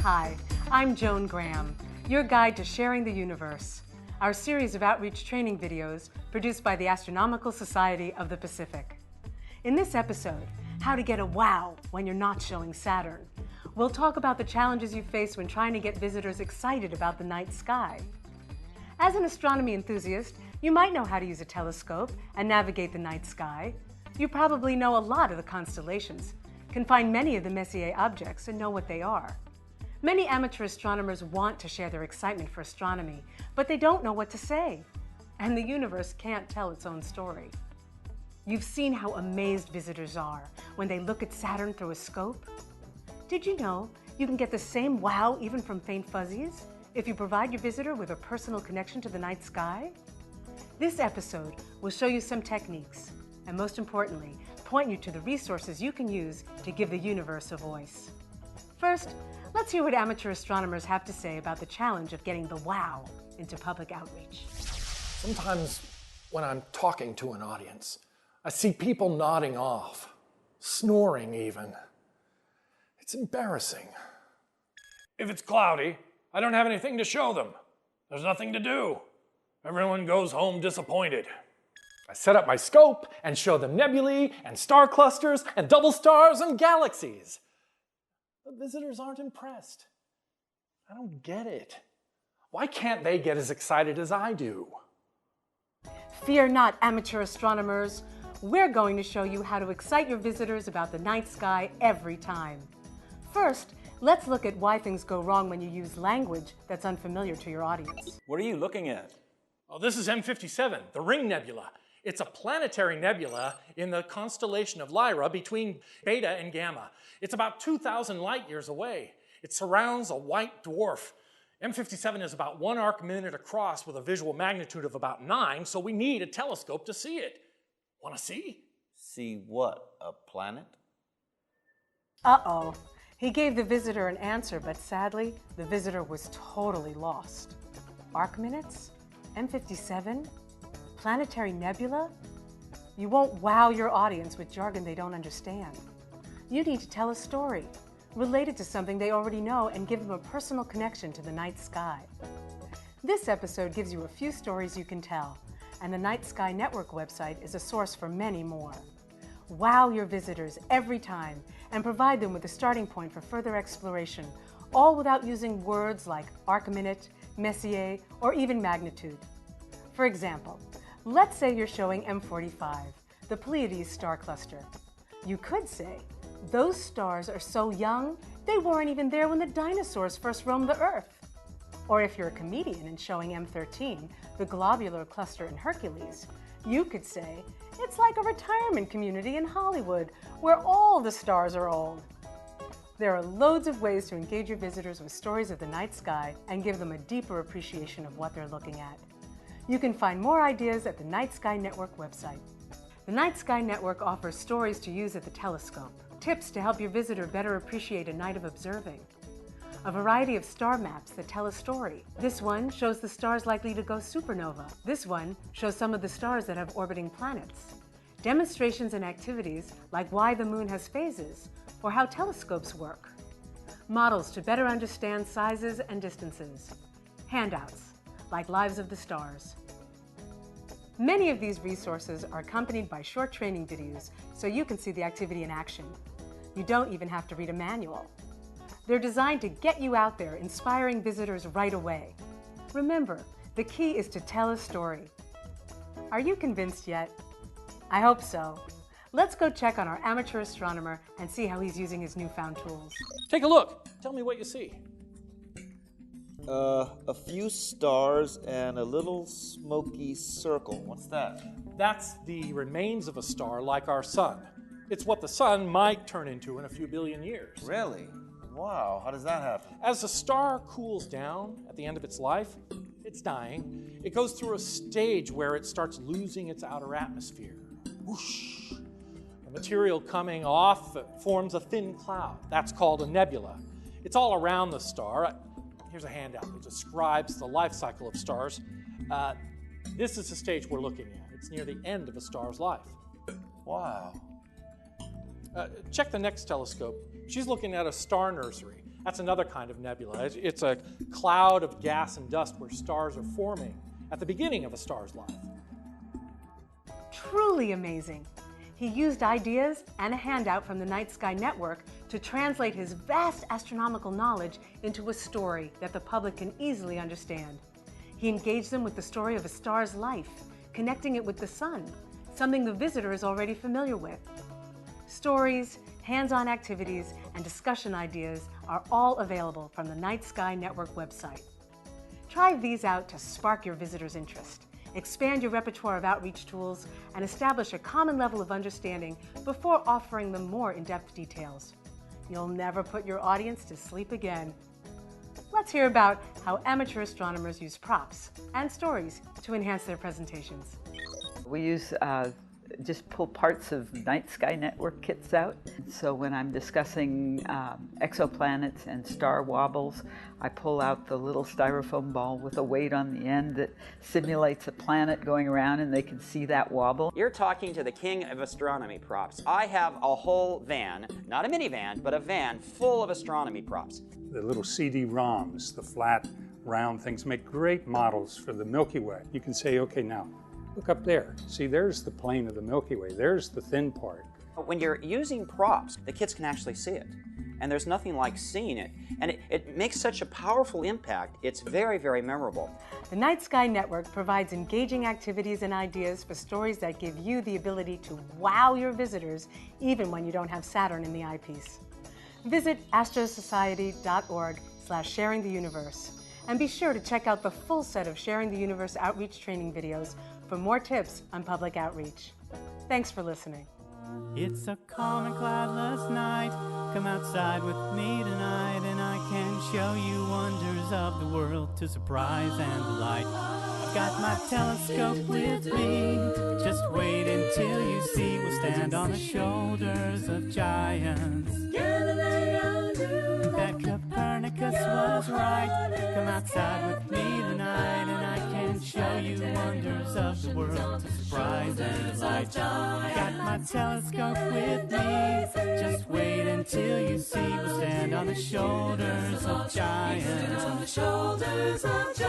Hi, I'm Joan Graham, your guide to sharing the universe, our series of outreach training videos produced by the Astronomical Society of the Pacific. In this episode, how to get a wow when you're not showing Saturn, we'll talk about the challenges you face when trying to get visitors excited about the night sky. As an astronomy enthusiast, you might know how to use a telescope and navigate the night sky. You probably know a lot of the constellations, can find many of the Messier objects and know what they are. Many amateur astronomers want to share their excitement for astronomy, but they don't know what to say. And the universe can't tell its own story. You've seen how amazed visitors are when they look at Saturn through a scope. Did you know you can get the same wow even from faint fuzzies if you provide your visitor with a personal connection to the night sky? This episode will show you some techniques, and most importantly, point you to the resources you can use to give the universe a voice. First, let's hear what amateur astronomers have to say about the challenge of getting the wow into public outreach. Sometimes when I'm talking to an audience, I see people nodding off, snoring even. It's embarrassing. If it's cloudy, I don't have anything to show them. There's nothing to do. Everyone goes home disappointed. I set up my scope and show them nebulae and star clusters and double stars and galaxies. The visitors aren't impressed. I don't get it. Why can't they get as excited as I do? Fear not, amateur astronomers. We're going to show you how to excite your visitors about the night sky every time. First, let's look at why things go wrong when you use language that's unfamiliar to your audience. What are you looking at? Oh, this is M57, the Ring Nebula. It's a planetary nebula in the constellation of Lyra between Beta and Gamma. It's about 2,000 light years away. It surrounds a white dwarf. M57 is about 1 arc minute across with a visual magnitude of about 9, so we need a telescope to see it. Want to see? See what? A planet? Uh-oh. He gave the visitor an answer, but sadly, the visitor was totally lost. Arc minutes? M57? Planetary nebula? You won't wow your audience with jargon they don't understand. You need to tell a story, related to something they already know, and give them a personal connection to the night sky. This episode gives you a few stories you can tell, and the Night Sky Network website is a source for many more. Wow your visitors every time and provide them with a starting point for further exploration, all without using words like arc-minute, Messier, or even magnitude. For example, let's say you're showing M45, the Pleiades star cluster. You could say, those stars are so young, they weren't even there when the dinosaurs first roamed the Earth. Or if you're a comedian and showing M13, the globular cluster in Hercules, you could say, it's like a retirement community in Hollywood where all the stars are old. There are loads of ways to engage your visitors with stories of the night sky and give them a deeper appreciation of what they're looking at. You can find more ideas at the Night Sky Network website. The Night Sky Network offers stories to use at the telescope, tips to help your visitor better appreciate a night of observing, a variety of star maps that tell a story. This one shows the stars likely to go supernova. This one shows some of the stars that have orbiting planets. Demonstrations and activities like why the moon has phases or how telescopes work. Models to better understand sizes and distances. Handouts like Lives of the Stars. Many of these resources are accompanied by short training videos so you can see the activity in action. You don't even have to read a manual. They're designed to get you out there, inspiring visitors right away. Remember, the key is to tell a story. Are you convinced yet? I hope so. Let's go check on our amateur astronomer and see how he's using his newfound tools. Take a look. Tell me what you see. A few stars and a little smoky circle. What's that? That's the remains of a star like our sun. It's what the sun might turn into in a few billion years. Really? Wow, how does that happen? As a star cools down at the end of its life, it's dying, it goes through a stage where it starts losing its outer atmosphere. Whoosh! The material coming off forms a thin cloud. That's called a nebula. It's all around the star. Here's a handout that describes the life cycle of stars. This is the stage we're looking at. It's near the end of a star's life. Wow. Check the next telescope. She's looking at a star nursery. That's another kind of nebula. It's a cloud of gas and dust where stars are forming at the beginning of a star's life. Truly amazing. He used ideas and a handout from the Night Sky Network to translate his vast astronomical knowledge into a story that the public can easily understand. He engaged them with the story of a star's life, connecting it with the sun, something the visitor is already familiar with. Stories, hands-on activities, and discussion ideas are all available from the Night Sky Network website. Try these out to spark your visitors' interest, expand your repertoire of outreach tools, and establish a common level of understanding before offering them more in-depth details. You'll never put your audience to sleep again. Let's hear about how amateur astronomers use props and stories to enhance their presentations. We use just pull parts of Night Sky Network kits out. So when I'm discussing exoplanets and star wobbles, I pull out the little styrofoam ball with a weight on the end that simulates a planet going around, and they can see that wobble. You're talking to the king of astronomy props. I have a whole van, not a minivan, but a van full of astronomy props. The little CD-ROMs, the flat, round things, make great models for the Milky Way. You can say, okay, now, look up there. See, there's the plane of the Milky Way. There's the thin part. When you're using props, the kids can actually see it. And there's nothing like seeing it. And it makes such a powerful impact. It's very, very memorable. The Night Sky Network provides engaging activities and ideas for stories that give you the ability to wow your visitors, even when you don't have Saturn in the eyepiece. Visit astrosociety.org/sharingtheuniverse. And be sure to check out the full set of Sharing the Universe outreach training videos for more tips on public outreach. Thanks for listening. It's a calm and cloudless night. Come outside with me tonight, and I can show you wonders of the world to surprise and delight. I've got my telescope with me. Just wait until you see. We'll stand on the shoulders of giants. That Copernicus was right. Come outside with me tonight, and I can show you wonders of the world to surprise and delight. I got my telescope with me. Just wait until you see. We'll stand on the shoulders of giants. On the shoulders of giants.